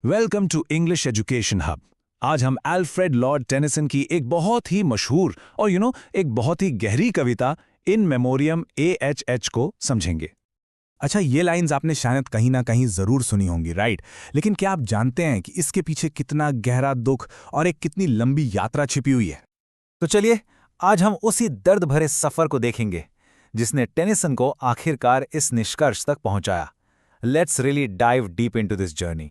Welcome to English education hub. आज हम Alfred Lord Tennyson की एक बहुत ही मशहूर और एक बहुत ही गहरी कविता इन मेमोरियम AHH को समझेंगे। अच्छा, ये लाइंस आपने शायद कहीं ना कहीं जरूर सुनी होंगी, राइट? लेकिन क्या आप जानते हैं कि इसके पीछे कितना गहरा दुख और एक कितनी लंबी यात्रा छिपी हुई है? तो चलिए, आज हम उसी दर्द भरे सफर को देखेंगे जिसने टेनिसन को आखिरकार इस निष्कर्ष तक पहुंचाया। Let's really dive deep into this journey.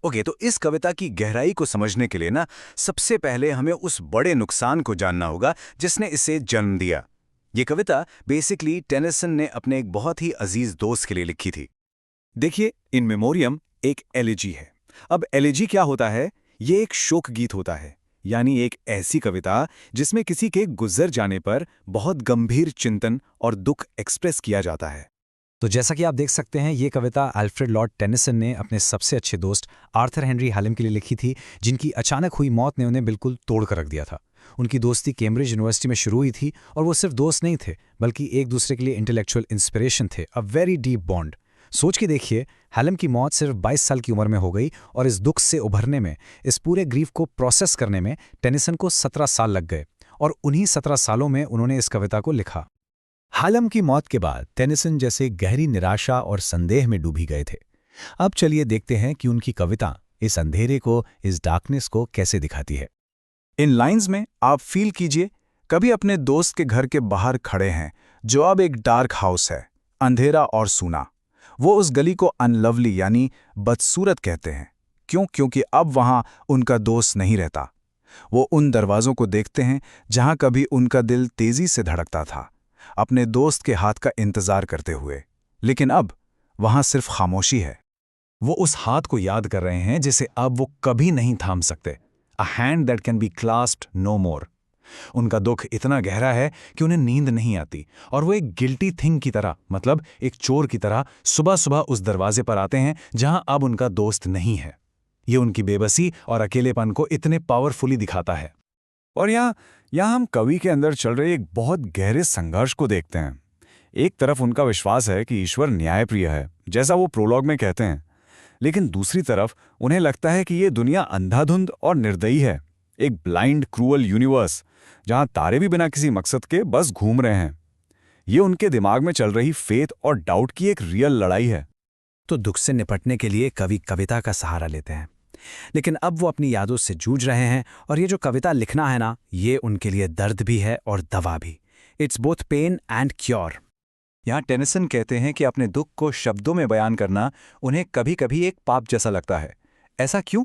Okay, तो इस कविता की गहराई को समझने के लिए ना सबसे पहले हमें उस बड़े नुकसान को जानना होगा जिसने इसे जन्म दिया। ये कविता बेसिकली टेनिसन ने अपने एक बहुत ही अजीज दोस्त के लिए लिखी थी। देखिए, इन मेमोरियम एक एलिजी है। अब एलिजी क्या होता है? ये एक शोक गीत होता है, यानी एक ऐसी कविता जिसमें किसी के गुजर जाने पर बहुत गंभीर चिंतन और दुख एक्सप्रेस किया जाता है। तो जैसा कि आप देख सकते हैं, ये कविता अल्फ्रेड लॉर्ड टेनिसन ने अपने सबसे अच्छे दोस्त आर्थर हेनरी हैलम के लिए लिखी थी, जिनकी अचानक हुई मौत ने उन्हें बिल्कुल तोड़ कर रख दिया था। उनकी दोस्ती कैम्ब्रिज यूनिवर्सिटी में शुरू हुई थी और वो सिर्फ दोस्त नहीं थे बल्कि एक दूसरे के लिए इंटेलेक्चुअल इंस्पिरेशन थे, अ वेरी डीप बॉन्ड। सोच के देखिए, हैलम की मौत सिर्फ 22 साल की उम्र में हो गई और इस दुख से उभरने में, इस पूरे ग्रीफ को प्रोसेस करने में टेनिसन को 17 साल लग गए और उन्हीं 17 सालों में उन्होंने इस कविता को लिखा। हैलम की मौत के बाद टेनिसन जैसे गहरी निराशा और संदेह में डूबी गए थे। अब चलिए देखते हैं कि उनकी कविता इस अंधेरे को, इस डार्कनेस को कैसे दिखाती है। इन लाइंस में आप फील कीजिए, कभी अपने दोस्त के घर के बाहर खड़े हैं जो अब एक डार्क हाउस है, अंधेरा और सूना। वो उस गली को अनलवली यानी बदसूरत कहते हैं। क्यों? क्योंकि अब वहां उनका दोस्त नहीं रहता। वो उन दरवाजों को देखते हैं जहां कभी उनका दिल तेजी से धड़कता था, अपने दोस्त के हाथ का इंतजार करते हुए। लेकिन अब वहां सिर्फ खामोशी है। वो उस हाथ को याद कर रहे हैं जिसे अब वो कभी नहीं थाम सकते। A hand that can be clasped no more. उनका दुख इतना गहरा है कि उन्हें नींद नहीं आती और वो एक गिल्टी थिंग की तरह, मतलब एक चोर की तरह, सुबह सुबह उस दरवाजे पर आते हैं जहां अब उनका दोस्त नहीं है। ये उनकी बेबसी और अकेलेपन को इतने पावरफुली दिखाता है। और यहाँ हम कवि के अंदर चल रहे एक बहुत गहरे संघर्ष को देखते हैं। एक तरफ उनका विश्वास है कि ईश्वर न्यायप्रिय है, जैसा वो प्रोलॉग में कहते हैं, लेकिन दूसरी तरफ उन्हें लगता है कि ये दुनिया अंधाधुंध और निर्दयी है, एक ब्लाइंड क्रूअल यूनिवर्स जहां तारे भी बिना किसी मकसद के बस घूम रहे हैं। ये उनके दिमाग में चल रही फेथ और डाउट की एक रियल लड़ाई है। तो दुख से निपटने के लिए कवि कविता का सहारा लेते हैं, लेकिन अब वो अपनी यादों से जूझ रहे हैं और ये जो कविता लिखना है ना, ये उनके लिए दर्द भी है और दवा भी। It's both pain and cure. यहाँ टेनिसन कहते हैं कि अपने दुख को शब्दों में बयान करना उन्हें कभी कभी एक पाप जैसा लगता है। ऐसा क्यों?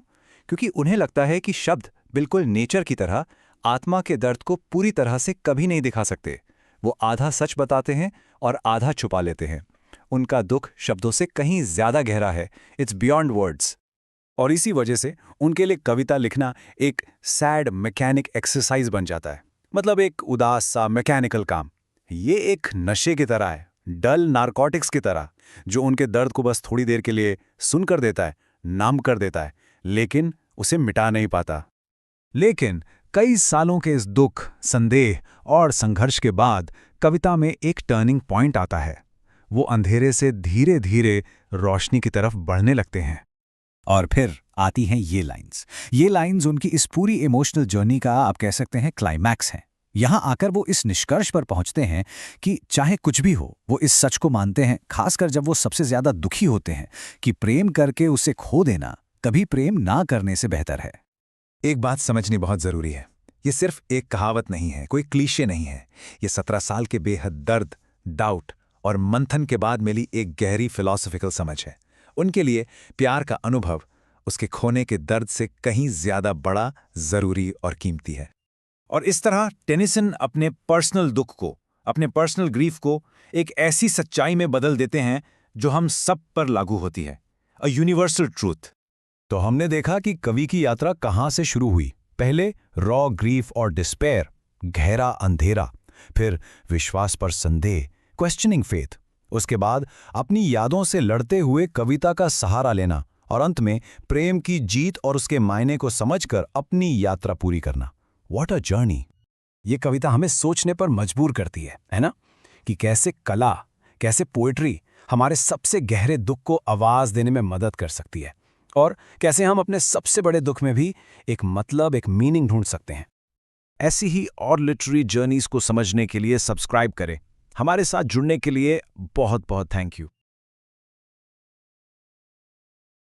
क्योंकि उन्हें लगता है कि शब्द बिल्कुल नेचर की तरह आत्मा के दर्द को पूरी तरह से कभी नहीं दिखा सकते। वो आधा सच बताते हैं और आधा छुपा लेते हैं। उनका दुख शब्दों से कहीं ज्यादा गहरा है। It's beyond words. और इसी वजह से उनके लिए कविता लिखना एक सैड मैकेनिक एक्सरसाइज बन जाता है, मतलब एक उदास सा मैकेनिकल काम। ये एक नशे की तरह है, डल नारकोटिक्स की तरह, जो उनके दर्द को बस थोड़ी देर के लिए सुन कर देता है, नाम कर देता है, लेकिन उसे मिटा नहीं पाता। लेकिन कई सालों के इस दुख, संदेह और संघर्ष के बाद कविता में एक टर्निंग पॉइंट आता है। वो अंधेरे से धीरे धीरे रोशनी की तरफ बढ़ने लगते हैं। और फिर आती हैं ये लाइंस। ये लाइंस उनकी इस पूरी इमोशनल जर्नी का, आप कह सकते हैं, क्लाइमैक्स हैं। यहां आकर वो इस निष्कर्ष पर पहुंचते हैं कि चाहे कुछ भी हो, वो इस सच को मानते हैं, खासकर जब वो सबसे ज्यादा दुखी होते हैं, कि प्रेम करके उसे खो देना कभी प्रेम ना करने से बेहतर है। एक बात समझनी बहुत जरूरी है। ये सिर्फ एक कहावत नहीं है, कोई क्लीशे नहीं है। ये 17 साल के बेहद दर्द, डाउट और मंथन के बाद मिली एक गहरी फिलॉसफिकल समझ है। उनके लिए प्यार का अनुभव उसके खोने के दर्द से कहीं ज्यादा बड़ा, जरूरी और कीमती है। और इस तरह टेनिसन अपने पर्सनल दुख को, अपने पर्सनल ग्रीफ को एक ऐसी सच्चाई में बदल देते हैं जो हम सब पर लागू होती है, अ यूनिवर्सल ट्रूथ। तो हमने देखा कि कवि की यात्रा कहां से शुरू हुई। पहले रॉ ग्रीफ और डिस्पेयर, गहरा अंधेरा, फिर विश्वास पर संदेह, क्वेश्चनिंग फेथ, उसके बाद अपनी यादों से लड़ते हुए कविता का सहारा लेना, और अंत में प्रेम की जीत और उसके मायने को समझकर अपनी यात्रा पूरी करना। What a journey! ये कविता हमें सोचने पर मजबूर करती है ना? कि कैसे कला, कैसे पोएट्री हमारे सबसे गहरे दुख को आवाज देने में मदद कर सकती है। और कैसे हम अपने सबसे बड़े दुख में भी एक मतलब, एक मीनिंग ढूंढ सकते हैं। ऐसी ही और लिटरेरी जर्नीज को समझने के लिए सब्सक्राइब करें। हमारे साथ जुड़ने के लिए बहुत बहुत थैंक यू।